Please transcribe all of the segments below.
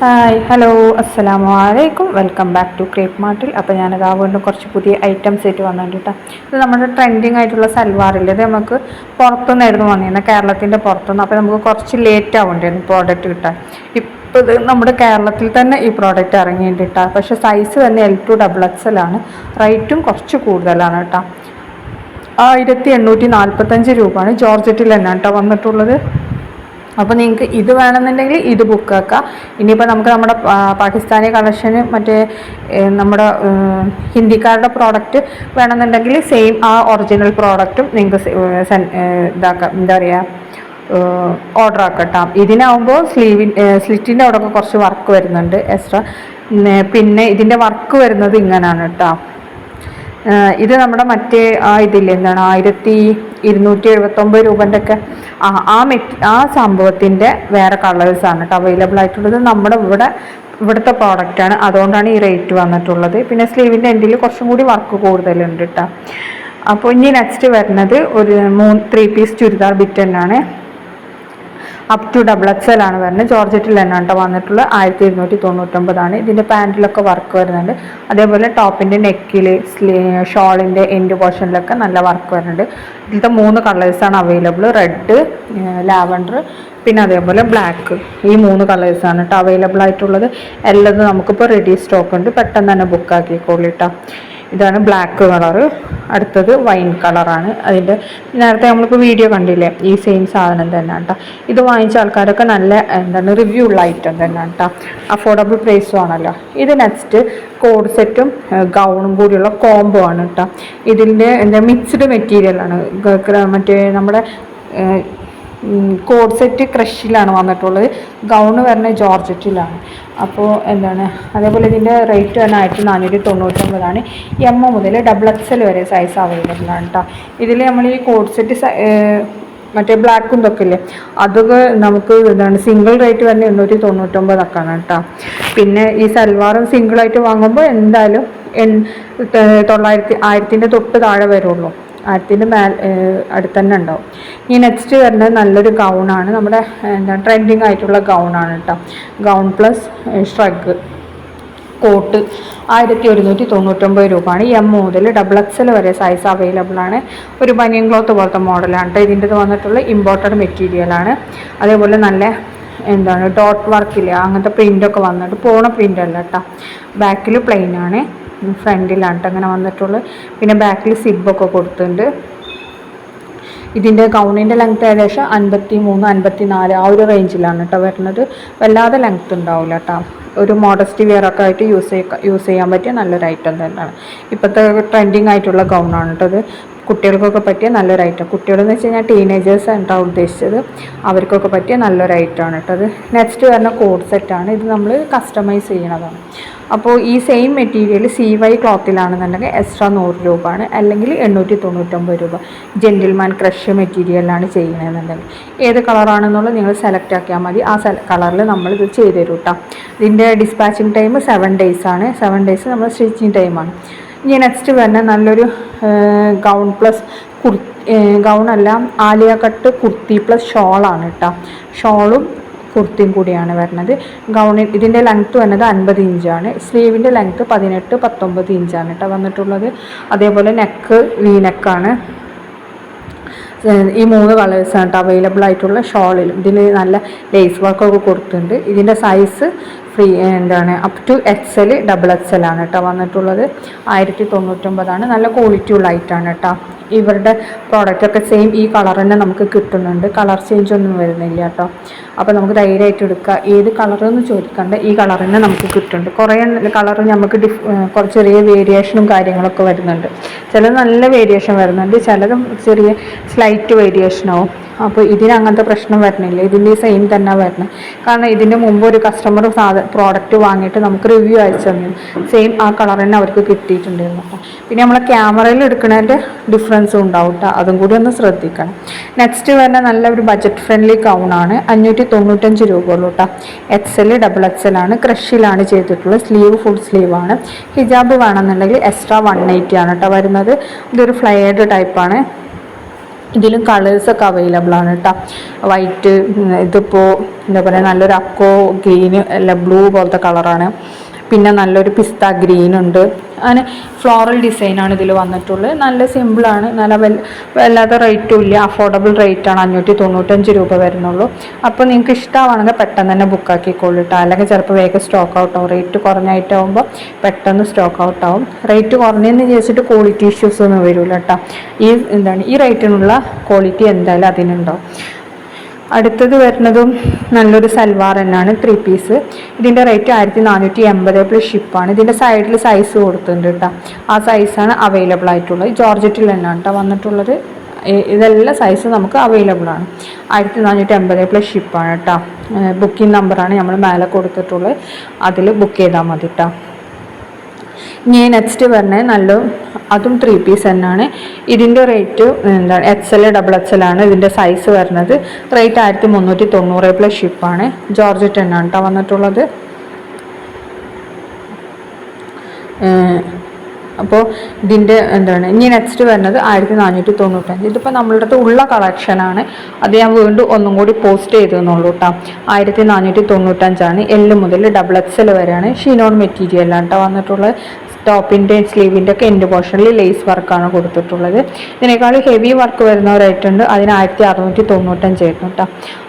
Hi hello അസ്സലാമു അലൈക്കും welcome back to crepe മാർട്ടിൽ. അപ്പോൾ ഞാനത് വീണ്ടും കുറച്ച് പുതിയ ഐറ്റംസ് ആയിട്ട് വന്നിട്ടുണ്ട് കേട്ടോ. ഇത് നമ്മുടെ ട്രെൻഡിങ് ആയിട്ടുള്ള സൽവാറില്ല, ഇത് നമുക്ക് പുറത്തുനിന്നായിരുന്നു വന്നിരുന്നത്, കേരളത്തിൻ്റെ പുറത്തുനിന്ന്. അപ്പോൾ നമുക്ക് കുറച്ച് ലേറ്റ് ആവേണ്ടിയിരുന്നു പ്രോഡക്റ്റ് കിട്ടാൻ. ഇപ്പോൾ ഇത് നമ്മുടെ കേരളത്തിൽ തന്നെ ഈ പ്രോഡക്റ്റ് ഇറങ്ങിയിട്ടുണ്ട് കേട്ടോ. പക്ഷേ സൈസ് തന്നെ L2 ആണ്. റേറ്റും കുറച്ച് കൂടുതലാണ് കേട്ടോ. 1845 രൂപയാണ്. ജോർജറ്റിൽ തന്നെയാണ് കേട്ടോ വന്നിട്ടുള്ളത്. അപ്പോൾ നിങ്ങൾക്ക് ഇത് വേണമെന്നുണ്ടെങ്കിൽ ഇത് ബുക്ക് ആക്കാം. ഇനിയിപ്പോൾ നമ്മുടെ പാകിസ്ഥാനി കളക്ഷന് മറ്റേ നമ്മുടെ ഹിന്ദിക്കാരുടെ പ്രോഡക്റ്റ് വേണമെന്നുണ്ടെങ്കിൽ സെയിം ആ ഒറിജിനൽ പ്രോഡക്റ്റും നിങ്ങൾക്ക് ഇതാക്കാം, എന്താ പറയുക, ഓർഡർ ആക്കട്ടാം. ഇതിനാവുമ്പോൾ സ്ലിറ്റിൻ്റെ അവിടെയൊക്കെ കുറച്ച് വർക്ക് വരുന്നുണ്ട് എക്സ്ട്രാ. പിന്നെ ഇതിൻ്റെ വർക്ക് വരുന്നത് ഇങ്ങനെയാണ് കേട്ടോ. ഇത് നമ്മുടെ മറ്റേ ഇതില്ലേ, എന്താണ് 1279 രൂപൻ്റെ ഒക്കെ ആ സംഭവത്തിൻ്റെ വേറെ കളേഴ്സാണ് കേട്ടോ അവൈലബിൾ ആയിട്ടുള്ളത്. നമ്മുടെ ഇവിടുത്തെ പ്രോഡക്റ്റാണ്, അതുകൊണ്ടാണ് ഈ റേറ്റ് വന്നിട്ടുള്ളത്. പിന്നെ സ്ലീവിൻ്റെ എൻഡിൽ കുറച്ചും കൂടി വർക്ക് കൂടുതലുണ്ട് കേട്ടോ. അപ്പോൾ ഇനി നെക്സ്റ്റ് വരുന്നത് ഒരു 3 പീസ് ചുരിദാർ ബിറ്റ് തന്നെയാണ്. അപ് ടു XXL ആണ് വരുന്നത്. ജോർജറ്റിൽ തന്നെയാണ് കേട്ടോ വന്നിട്ടുള്ളത്. 1299 ഇതിൻ്റെ പാൻറ്റിലൊക്കെ വർക്ക് വരുന്നുണ്ട്. അതേപോലെ ടോപ്പിൻ്റെ നെക്കിൽ, ഷോളിൻ്റെ എൻഡ് പോർഷനിലൊക്കെ നല്ല വർക്ക് വരുന്നുണ്ട്. ഇതിലത്തെ 3 കളേഴ്സാണ് അവൈലബിൾ. റെഡ്, ലാവൻഡർ, പിന്നെ അതേപോലെ ബ്ലാക്ക്. ഈ 3 കളേഴ്സാണ് കേട്ടോ അവൈലബിൾ ആയിട്ടുള്ളത്. എല്ലാം നമുക്കിപ്പോൾ റെഡി സ്റ്റോക്ക് ഉണ്ട്, പെട്ടെന്ന് തന്നെ ബുക്ക് ആക്കിക്കോളൂ കേട്ടോ. ഇതാണ് ബ്ലാക്ക് കളറ്. അടുത്തത് വൈൻ കളറാണ്. അതിൻ്റെ നേരത്തെ നമ്മളിപ്പോൾ വീഡിയോ കണ്ടില്ലേ, ഈ സെയിം സാധനം തന്നെ കേട്ടോ. ഇത് വാങ്ങിച്ച ആൾക്കാരൊക്കെ നല്ല റിവ്യൂ ഉള്ള ഐറ്റം തന്നെ കേട്ടോ. അഫോർഡബിൾ പ്രൈസും ആണല്ലോ. ഇത് നെക്സ്റ്റ് കോഡ് സെറ്റും ഗൗണും കൂടിയുള്ള കോംബോ ആണ് കേട്ടോ. ഇതിൻ്റെ മിക്സ്ഡ് മെറ്റീരിയലാണ്. മറ്റേ നമ്മുടെ കോഡ് സെറ്റ് ക്രഷിലാണ് വന്നിട്ടുള്ളത്. ഗൗണ് വരുന്നത് ജോർജറ്റിലാണ്. അപ്പോൾ അതേപോലെ ഇതിൻ്റെ റേറ്റ് തന്നെ 1499. M മുതൽ XXL വരെ സൈസ് അവൈലബിൾ ആണ് കേട്ടോ. ഇതിൽ നമ്മൾ ഈ കോഡ് സെറ്റ് മറ്റേ ബ്ലാക്കും ഇതൊക്കെ ഇല്ലേ, അതൊക്കെ നമുക്ക് സിംഗിൾ റേറ്റ് തന്നെ 899 ഒക്കെ ആണ് കേട്ടോ. പിന്നെ ഈ സൽവാറും സിംഗിളായിട്ട് വാങ്ങുമ്പോൾ എന്തായാലും 1000-ൻ്റെ തൊട്ട് താഴെ വരുള്ളൂ. 1000-ൻ്റെ അടുത്ത് തന്നെ ഉണ്ടാവും. ഈ നെക്സ്റ്റ് വരുന്നത് നല്ലൊരു ഗൗണാണ്. നമ്മുടെ ട്രെൻഡിങ് ആയിട്ടുള്ള ഗൗണാണ് കേട്ടോ. ഗൗൺ പ്ലസ് ഷ്രഗ് കോട്ട് 1199 രൂപയാണ്. M മുതൽ XXL വരെ സൈസ് അവൈലബിൾ ആണ്. ഒരു ബനിയൻ ക്ലോത്ത് പോലത്തെ മോഡലാണ് കേട്ടോ. ഇതിൻ്റെ വന്നിട്ടുള്ള ഇമ്പോർട്ടഡ് മെറ്റീരിയലാണ്. അതേപോലെ നല്ല ഡോട്ട് വർക്കില്ല, അങ്ങനത്തെ പ്രിൻ്റൊക്കെ വന്നിട്ട് പോണ പ്രിൻ്റ് അല്ല കേട്ടോ. ബാക്കിൽ പ്ലെയിൻ ആണ്, ഫ്രണ്ടിലാണ് കേട്ടോ അങ്ങനെ വന്നിട്ടുള്ളത്. പിന്നെ ബാക്കിൽ സിബൊക്കെ കൊടുത്തിട്ടുണ്ട്. ഇതിൻ്റെ ഗൗണിൻ്റെ ലെങ്ത്ത് ഏകദേശം 53-54 ആ ഒരു റേഞ്ചിലാണ് കേട്ടോ വരുന്നത്. വല്ലാതെ ലെങ്ത്ത് ഉണ്ടാവില്ല കേട്ടോ. ഒരു മോഡസ്റ്റി വെയറൊക്കെ ആയിട്ട് യൂസ് ചെയ്യാൻ പറ്റിയ നല്ലൊരു ഐറ്റം തന്നെയാണ്. ഇപ്പോഴത്തെ ട്രെൻഡിങ് ആയിട്ടുള്ള ഗൗണാണ് കേട്ടോ ഇത്. കുട്ടികൾക്കൊക്കെ പറ്റിയ നല്ലൊരു ഐറ്റം. കുട്ടികളെന്ന് വെച്ച് കഴിഞ്ഞാൽ ടീനേജേഴ്സ് ആണ് ഉദ്ദേശിച്ചത്, അവർക്കൊക്കെ പറ്റിയ നല്ലൊരു ഐറ്റമാണ് കേട്ടോ അത്. നെക്സ്റ്റ് വരുന്ന കോഡ് സെറ്റാണ്. ഇത് നമ്മൾ കസ്റ്റമൈസ് ചെയ്യണതാണ്. അപ്പോൾ ഈ സെയിം മെറ്റീരിയൽ CY ക്ലോത്തിലാണെന്നുണ്ടെങ്കിൽ എക്സ്ട്രാ 100 രൂപയാണ്, അല്ലെങ്കിൽ 899 രൂപ. ജെൻറ്റിൽമാൻ ക്രഷ് മെറ്റീരിയലാണ് ചെയ്യുന്നതെന്നുണ്ടെങ്കിൽ ഏത് കളറാണെന്നുള്ളത് നിങ്ങൾ സെലക്ട് ആക്കിയാൽ മതി. ആ കളറിൽ നമ്മളിത് ചെയ്ത് തരും കേട്ടോ. ഇതിൻ്റെ ഡിസ്പാച്ചിങ് ടൈം 7 days ആണ്. 7 days നമ്മൾ സ്റ്റിച്ചിങ് ടൈമാണ്. ഇനി നെക്സ്റ്റ് വരുന്ന നല്ലൊരു ഗൗൺ പ്ലസ് ഗൗണല്ല, ആലിയ കട്ട് കുർത്തി പ്ലസ് ഷോളാണ് കേട്ടോ. ഷോളും കുർത്തിയും കൂടിയാണ് വരുന്നത്. ഇതിൻ്റെ ലെങ്ത്ത് വരുന്നത് 50 ഇഞ്ചാണ്. സ്ലീവിൻ്റെ ലെങ്ത്ത് 18-19 ഇഞ്ചാണ് കേട്ടോ വന്നിട്ടുള്ളത്. അതേപോലെ നെക്ക് നെക്കാണ്. ഈ 3 കളേഴ്സാണ് കേട്ടോ അവൈലബിൾ ആയിട്ടുള്ള. ഷോളിലും ഇതിൽ നല്ല ലേസ് വർക്കൊക്കെ കൊടുത്തിട്ടുണ്ട്. ഇതിൻ്റെ size up to XL XXL ആണ് കേട്ടോ വന്നിട്ടുള്ളത്. 1099 നല്ല ക്വാളിറ്റി ഉള്ള ഐറ്റാണ് കേട്ടോ. ഇവരുടെ പ്രോഡക്റ്റൊക്കെ സെയിം ഈ കളർ തന്നെ നമുക്ക് കിട്ടുന്നുണ്ട്. കളർ ചേഞ്ച് ഒന്നും വരുന്നില്ല കേട്ടോ. അപ്പോൾ നമുക്ക് ധൈര്യമായിട്ട് എടുക്കുക. ഏത് കളറെന്ന് ചോദിക്കണ്ട, ഈ കളർ തന്നെ നമുക്ക് കിട്ടുന്നുണ്ട്. കുറേ കളർ നമുക്ക് കുറച്ച് ചെറിയ വേരിയേഷനും കാര്യങ്ങളൊക്കെ വരുന്നുണ്ട്. ചിലത് നല്ല വേരിയേഷൻ വരുന്നുണ്ട്, ചിലത് ചെറിയ സ്ലൈറ്റ് വേരിയേഷനാവും. അപ്പോൾ അങ്ങനത്തെ പ്രശ്നം വരുന്നില്ല. ഇതിൻ്റെ സെയിം തന്നെ വരുന്നത്. കാരണം ഇതിൻ്റെ മുമ്പ് ഒരു കസ്റ്റമർ പ്രോഡക്റ്റ് വാങ്ങിയിട്ട് നമുക്ക് റിവ്യൂ അയച്ചു തന്നു. സെയിം ആ കളർ തന്നെ അവർക്ക് കിട്ടിയിട്ടുണ്ടായിരുന്നു കേട്ടോ. പിന്നെ നമ്മളെ ക്യാമറയിൽ എടുക്കുന്നതിൻ്റെ ഡിഫറൻസും ഉണ്ടാവും കേട്ടോ. അതും കൂടി ഒന്ന് ശ്രദ്ധിക്കണം. നെക്സ്റ്റ് വരുന്ന നല്ലൊരു ബഡ്ജറ്റ് ഫ്രണ്ട്ലി ഗൗണാണ്. 595 രൂപ ഉള്ളൂ കേട്ടോ. XL XXL ആണ്. ക്രഷിലാണ് ചെയ്തിട്ടുള്ളത്. Sleeve full സ്ലീവാണ്. ഹിജാബ് വേണമെന്നുണ്ടെങ്കിൽ എക്സ്ട്രാ 180 ആണ് കേട്ടോ വരുന്നത്. ഇതൊരു ഫ്ലയേർഡ് ടൈപ്പാണ്. ഇതിലും കളേഴ്സൊക്കെ അവൈലബിൾ ആണ് കേട്ടോ. വൈറ്റ്, ഇതിപ്പോൾ എന്താ പറയുക നല്ലൊരു അക്കോ ഗ്രീന് അല്ല ബ്ലൂ പോലത്തെ കളറാണ്. പിന്നെ നല്ലൊരു പിസ്ത ഗ്രീൻ ഉണ്ട്. അങ്ങനെ ഫ്ലോറൽ ഡിസൈനാണ് ഇതിൽ വന്നിട്ടുള്ളത്. നല്ല സിമ്പിളാണ്, നല്ല വല്ലാതെ റേറ്റും ഇല്ല, അഫോർഡബിൾ റേറ്റാണ്. 595 രൂപ വരുന്നുള്ളൂ. അപ്പോൾ നിങ്ങൾക്ക് ഇഷ്ടമാണെങ്കിൽ പെട്ടെന്ന് തന്നെ ബുക്കാക്കിക്കോളൂ കേട്ടോ. അല്ലെങ്കിൽ ചിലപ്പോൾ വേഗം സ്റ്റോക്ക് ഔട്ട് ആവും. റേറ്റ് കുറഞ്ഞായിട്ടാകുമ്പോൾ പെട്ടെന്ന് സ്റ്റോക്ക് ഔട്ട് ആവും. റേറ്റ് കുറഞ്ഞെന്ന് വിചാരിച്ചിട്ട് ക്വാളിറ്റി ഇഷ്യൂസ് ഒന്നും വരില്ല കേട്ടോ. ഈ റേറ്റിനുള്ള ക്വാളിറ്റി എന്തായാലും അതിനുണ്ടാവും. അടുത്തത് വരുന്നതും നല്ലൊരു സൽവാർ തന്നെയാണ്, 3 പീസ്. ഇതിൻ്റെ റേറ്റ് 1480 പ്ലസ് ഷിപ്പാണ്. ഇതിൻ്റെ സൈഡിൽ സൈസ് കൊടുത്തിട്ടുണ്ട് കേട്ടോ. ആ സൈസാണ് അവൈലബിൾ ആയിട്ടുള്ളത്. ജോർജറ്റിൽ തന്നെയാണ് കേട്ടോ വന്നിട്ടുള്ളത്. ഇതെല്ലാം സൈസ് നമുക്ക് അവൈലബിൾ ആണ്. 1480 പ്ലസ് ഷിപ്പാണ് കേട്ടോ. ബുക്കിംഗ് നമ്പറാണ് നമ്മൾ മേലെ കൊടുത്തിട്ടുള്ളത്, അതിൽ ബുക്ക് ചെയ്താൽ മതി കേട്ടോ. ഇനി നെക്സ്റ്റ് വരുന്നത് അതും 3 പീസ് തന്നെയാണ്. ഇതിൻ്റെ റേറ്റ് എന്താണ് XL XXL ആണ് ഇതിൻ്റെ സൈസ് വരുന്നത്. Rate 1390 plus ഷിപ്പാണ്. ജോർജറ്റ് തന്നെയാണ് കേട്ടോ വന്നിട്ടുള്ളത്. അപ്പോൾ ഇതിൻ്റെ ഇനി നെക്സ്റ്റ് വരുന്നത് 1495. ഇതിപ്പോൾ നമ്മളുടെ അടുത്ത് ഉള്ള കളക്ഷനാണ്, അത് ഞാൻ വീണ്ടും ഒന്നും കൂടി പോസ്റ്റ് ചെയ്തെന്നുള്ളൂ കേട്ടോ. 1495 L മുതൽ XXL വരെയാണ്. ഷിനോൺ മെറ്റീരിയലാണ് കേട്ടോ വന്നിട്ടുള്ളത്. ടോപ്പിൻ്റെ സ്ലീവിൻ്റെ ഒക്കെ എൻഡ് പോർഷനിൽ ലേസ് വർക്കാണ് കൊടുത്തിട്ടുള്ളത്. ഇതിനേക്കാൾ ഹെവി വർക്ക് വരുന്ന ഒരു ഐറ്റം ഉണ്ട്, അതിന് 1695 ആയിരുന്നു കേട്ടോ.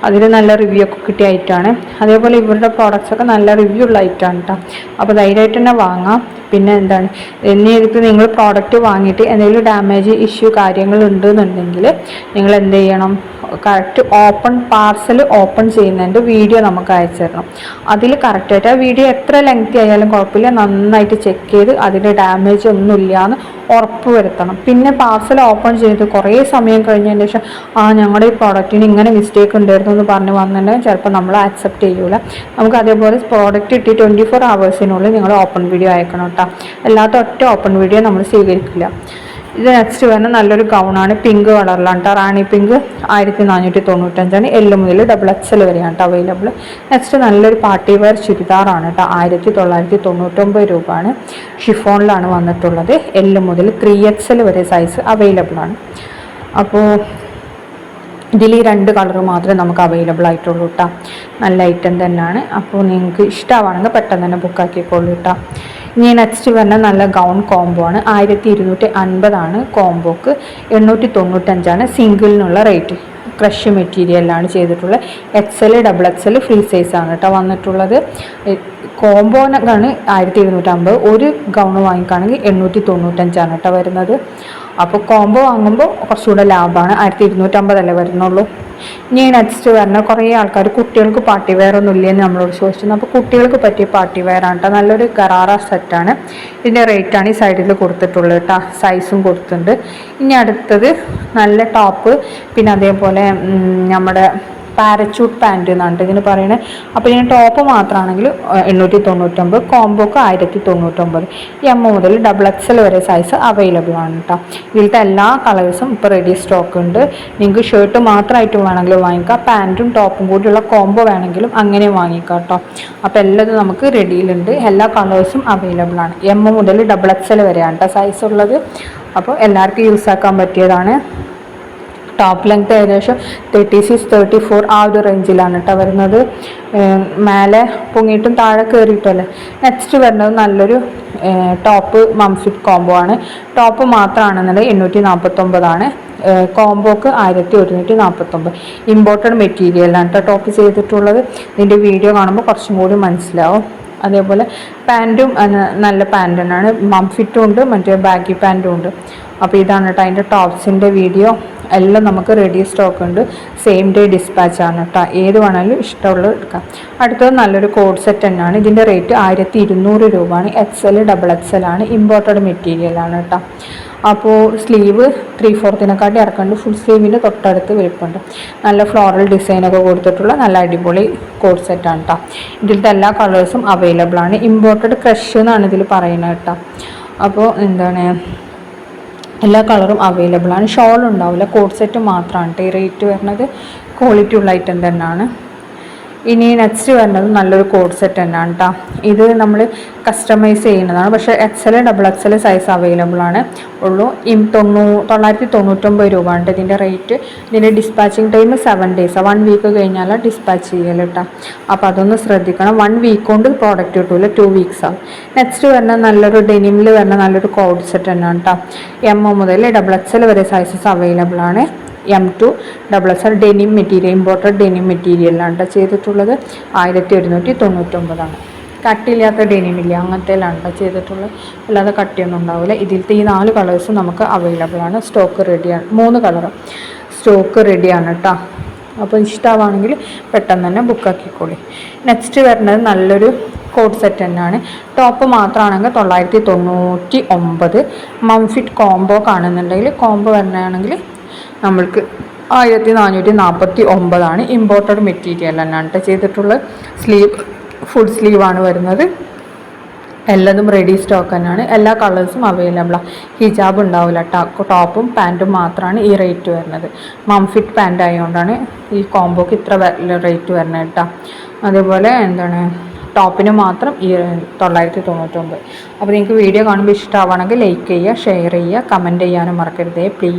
അതിൽ നല്ല റിവ്യൂ ഒക്കെ കിട്ടിയ ഐറ്റമാണ്. അതേപോലെ ഇവരുടെ പ്രോഡക്റ്റ്സ് ഒക്കെ നല്ല റിവ്യൂ ഉള്ള ഐറ്റമാണ് കേട്ടോ. അപ്പോൾ ധൈര്യമായിട്ട് തന്നെ വാങ്ങാം. പിന്നെ ഇനി ഇതിപ്പോൾ നിങ്ങൾ പ്രോഡക്റ്റ് വാങ്ങിയിട്ട് എന്തെങ്കിലും ഡാമേജ് ഇഷ്യൂ കാര്യങ്ങൾ ഉണ്ടെന്നുണ്ടെങ്കിൽ നിങ്ങൾ എന്ത് ചെയ്യണം, കറക്റ്റ് പാർസൽ ഓപ്പൺ ചെയ്യുന്നതിൻ്റെ വീഡിയോ നമുക്ക് അയച്ചു തരണം. അതിൽ കറക്റ്റായിട്ട് ആ വീഡിയോ എത്ര ലെങ്തി ആയാലും കുഴപ്പമില്ല, നന്നായിട്ട് ചെക്ക് ചെയ്ത് അതിൻ്റെ ഡാമേജ് ഒന്നുമില്ല എന്ന് ഉറപ്പ് വരുത്തണം. പിന്നെ പാർസൽ ഓപ്പൺ ചെയ്ത് കുറേ സമയം കഴിഞ്ഞതിന് ശേഷം ഞങ്ങളുടെ ഈ പ്രോഡക്റ്റിന് ഇങ്ങനെ മിസ്റ്റേക്ക് ഉണ്ടായിരുന്നു എന്ന് പറഞ്ഞ് വന്നിട്ടുണ്ടെങ്കിൽ ചിലപ്പോൾ നമ്മൾ ആക്സെപ്റ്റ് ചെയ്യൂല. നമുക്ക് അതേപോലെ പ്രോഡക്റ്റ് കിട്ടി 24 hours നിങ്ങൾ ഓപ്പൺ വീഡിയോ അയക്കണം കേട്ടോ. അല്ലാത്ത ഒറ്റ ഓപ്പൺ വീഡിയോ നമ്മൾ സ്വീകരിക്കില്ല. ഇത് നെക്സ്റ്റ് വരുന്ന നല്ലൊരു ഗൗണാണ്, പിങ്ക് കളറിലാണ് കേട്ടോ. റാണി പിങ്ക് 1495 L മുതൽ XXL വരെയാണ് കേട്ടോ അവൈലബിൾ. നെക്സ്റ്റ് നല്ലൊരു പാർട്ടി വെയർ ചുരിദാറാണ് കേട്ടോ. 1999 രൂപയാണ്. ഷിഫോണിലാണ് വന്നിട്ടുള്ളത്. L മുതൽ 3XL വരെ സൈസ് അവൈലബിൾ ആണ്. അപ്പോൾ ഇതിൽ ഈ 2 കളർ മാത്രമേ നമുക്ക് അവൈലബിൾ ആയിട്ടുള്ളൂ കേട്ടോ. നല്ല ഐറ്റം തന്നെയാണ്. അപ്പോൾ നിങ്ങൾക്ക് ഇഷ്ടമാണെങ്കിൽ പെട്ടെന്ന് തന്നെ ബുക്കാക്കിക്കോളൂ കേട്ടോ. ഇനി നെക്സ്റ്റ് വരുന്ന നല്ല ഗൗൺ കോംബോ ആണ്. 1250 കോംബോക്ക്. 895 സിംഗിളിനുള്ള റേറ്റ്. ക്രഷ് മെറ്റീരിയലാണ് ചെയ്തിട്ടുള്ളത്. XL XXL ഫ്രീ സൈസാണ് കേട്ടോ വന്നിട്ടുള്ളത്. കോംബോനാണ് 1250. ഒരു ഗൗൺ വാങ്ങിക്കുകയാണെങ്കിൽ 895 കേട്ടോ വരുന്നത്. അപ്പോൾ കോംബോ വാങ്ങുമ്പോൾ കുറച്ചുകൂടെ ലാഭമാണ്. 1250 വരുന്നുള്ളൂ. ഇനി നെക്സ്റ്റ് വരുന്ന കുറേ ആൾക്കാർ കുട്ടികൾക്ക് പാർട്ടി വെയർ ഒന്നും ഇല്ലെന്ന് നമ്മളോട് ചോദിച്ചിരുന്നു. അപ്പോൾ കുട്ടികൾക്ക് പറ്റിയ പാർട്ടി വെയർ ആണ് കേട്ടോ. നല്ലൊരു ഗറാറ സെറ്റാണ്. ഇതിൻ്റെ റേറ്റാണ് ഈ സൈഡിൽ കൊടുത്തിട്ടുള്ളത് കേട്ടോ. സൈസും കൊടുത്തിട്ടുണ്ട്. ഇനി അടുത്തത് നല്ല ടോപ്പ്, പിന്നെ അതേപോലെ നമ്മുടെ പാരച്യൂട്ട് പാൻറ്റ് എന്നാണ് ഇതിന് പറയുന്നത്. അപ്പോൾ ഇതിന് ടോപ്പ് മാത്രമാണെങ്കിൽ 899, കോംബോക്ക് 1099. M മുതൽ XXL വരെ സൈസ് അവൈലബിൾ ആണ് കേട്ടോ. ഇതിലത്തെ എല്ലാ കളേഴ്സും ഇപ്പോൾ റെഡി സ്റ്റോക്ക് ഉണ്ട്. നിങ്ങൾക്ക് ഷർട്ട് മാത്രമായിട്ട് വേണമെങ്കിലും വാങ്ങിക്കാം, പാൻറ്റും ടോപ്പും കൂടിയുള്ള കോംബോ വേണമെങ്കിലും അങ്ങനെ വാങ്ങിക്കാം കേട്ടോ. അപ്പോൾ എല്ലാതും നമുക്ക് റെഡിയിലുണ്ട്. എല്ലാ കളേഴ്സും അവൈലബിൾ ആണ്. M മുതൽ XXL വരെയാണ് കേട്ടോ സൈസ് ഉള്ളത്. അപ്പോൾ എല്ലാവർക്കും യൂസ് ആക്കാൻ പറ്റിയതാണ്. ടോപ്പ് ലെങ്ത് ഏകദേശം 36-34 ആ ഒരു റേഞ്ചിലാണ് കേട്ടോ വരുന്നത്. മേലെ പൊങ്ങിയിട്ടും താഴെ കയറിയിട്ടല്ലേ. നെക്സ്റ്റ് വരുന്നത് നല്ലൊരു ടോപ്പ് മംഫിറ്റ് കോംബോ ആണ്. ടോപ്പ് മാത്രമാണെന്നുള്ളത് 849. കോംബോക്ക് 1149. ഇമ്പോർട്ടഡ് മെറ്റീരിയലാണ് കേട്ടോ ടോപ്പ് ചെയ്തിട്ടുള്ളത്. ഇതിൻ്റെ വീഡിയോ കാണുമ്പോൾ കുറച്ചും കൂടി മനസ്സിലാവും. അതേപോലെ പാൻറ്റും നല്ല പാൻറ് തന്നെയാണ്. മംഫിറ്റും ഉണ്ട്, മറ്റേ ബാഗി പാൻറ്റും ഉണ്ട്. അപ്പോൾ ഇതാണ് കേട്ടോ അതിൻ്റെ ടോപ്സിൻ്റെ വീഡിയോ. എല്ലാം നമുക്ക് റെഡി സ്റ്റോക്ക് ഉണ്ട്. സെയിം ഡേ ഡിസ്പാച്ചാണ് കേട്ടോ. ഏത് വേണമെങ്കിലും ഇഷ്ടമുള്ളത് എടുക്കാം. അടുത്തത് നല്ലൊരു കോഡ് സെറ്റ് തന്നെയാണ്. ഇതിൻ്റെ റേറ്റ് 1200 രൂപയാണ്. XL XXL ആണ്. ഇമ്പോർട്ടഡ് മെറ്റീരിയലാണ് കേട്ടോ. അപ്പോൾ സ്ലീവ് 3/4 ഇറക്കുന്നുണ്ട്. ഫുൾ സ്ലീവിൻ്റെ തൊട്ടടുത്ത് വലിപ്പമുണ്ട്. നല്ല ഫ്ലോറൽ ഡിസൈനൊക്കെ കൊടുത്തിട്ടുള്ള നല്ല അടിപൊളി കോഡ് സെറ്റാണ് കേട്ടോ. ഇതിലത്തെ എല്ലാ കളേഴ്സും അവൈലബിൾ ആണ്. ഇമ്പോർട്ടഡ് ക്രഷ് എന്നാണ് ഇതിൽ പറയുന്നത് കേട്ടോ. അപ്പോൾ എല്ലാ കളറും അവൈലബിൾ ആണ്. ഷോൾ ഉണ്ടാവില്ല, കോഡ് സെറ്റ് മാത്രമാണ് ഈ റേറ്റ് വരുന്നത്. ക്വാളിറ്റി ഉള്ള ഐറ്റം തന്നെയാണ്. ഇനി നെക്സ്റ്റ് വരുന്നത് നല്ലൊരു കോഡ് സെറ്റ് തന്നെയാണ് കേട്ടോ. ഇത് നമ്മൾ കസ്റ്റമൈസ് ചെയ്യുന്നതാണ്. പക്ഷേ XL XXL സൈസ് അവൈലബിൾ ആണ് ഉള്ളൂ. 999 രൂപ ഉണ്ട് ഇതിൻ്റെ റേറ്റ്. ഇതിൻ്റെ ഡിസ്പാച്ചിങ് ടൈം 7 days, 1 വീക്ക് കഴിഞ്ഞാൽ ഡിസ്പാച്ച് ചെയ്യൽ കേട്ടോ. അപ്പോൾ അതൊന്ന് ശ്രദ്ധിക്കണം. 1 വീക്ക് കൊണ്ട് പ്രോഡക്റ്റ് കിട്ടില്ല, 2 weeks ആവും. നെക്സ്റ്റ് വരുന്ന നല്ലൊരു ഡെനിമിൽ വരുന്ന നല്ലൊരു കോഡ് സെറ്റ് തന്നെയാണ് കേട്ടോ. M മുതൽ XXL വരെ സൈസസ് അവൈലബിൾ ആണ്. M2 XXL denim material, imported denim മെറ്റീരിയലാണ് കേട്ടോ ചെയ്തിട്ടുള്ളത്. 1199 കട്ടിയില്ലാത്ത ഡെനിമില്ല അങ്ങനത്തേലാണ് ചെയ്തിട്ടുള്ളത്. അല്ലാതെ കട്ടിയൊന്നും ഉണ്ടാവില്ല. ഇതിലത്തെ ഈ 4 കളേഴ്സും നമുക്ക് അവൈലബിൾ ആണ്. സ്റ്റോക്ക് റെഡിയാണ്, 3 കളർ സ്റ്റോക്ക് റെഡിയാണ് കേട്ടോ. അപ്പോൾ ഇഷ്ടമാണെങ്കിൽ പെട്ടെന്ന് തന്നെ ബുക്കാക്കിക്കോളി. നെക്സ്റ്റ് വരുന്നത് നല്ലൊരു കോഡ് സെറ്റ് തന്നെയാണ്. ടോപ്പ് മാത്രമാണെങ്കിൽ 999. മംഫിറ്റ് കോംബോ കാണുന്നുണ്ടെങ്കിൽ, കോംബോ വരുന്നതാണെങ്കിൽ നമ്മൾക്ക് 1449. ഇമ്പോർട്ടഡ് മെറ്റീരിയൽ തന്നെയാണ് ചെയ്തിട്ടുള്ളത്. ഫുൾ സ്ലീവാണ് വരുന്നത്. എല്ലതും റെഡി സ്റ്റോക്ക് തന്നെയാണ്. എല്ലാ കളേഴ്സും അവൈലബിളാണ്. ഹിജാബ് ഉണ്ടാവില്ല. ടോപ്പും പാൻറ്റും മാത്രമാണ് ഈ റേറ്റ് വരുന്നത്. മംഫിറ്റ് പാൻറ്റ് ആയതുകൊണ്ടാണ് ഈ കോംബോക്ക് ഇത്ര റേറ്റ് വരുന്നത് കേട്ടോ. അതേപോലെ ടോപ്പിന് മാത്രം ഈ 999. അപ്പോൾ നിങ്ങൾക്ക് വീഡിയോ കാണുമ്പോൾ ഇഷ്ടമാവുകയാണെങ്കിൽ ലൈക്ക് ചെയ്യുക, ഷെയർ ചെയ്യുക, കമൻറ്റ് ചെയ്യാനും മറക്കരുതേ പ്ലീസ്.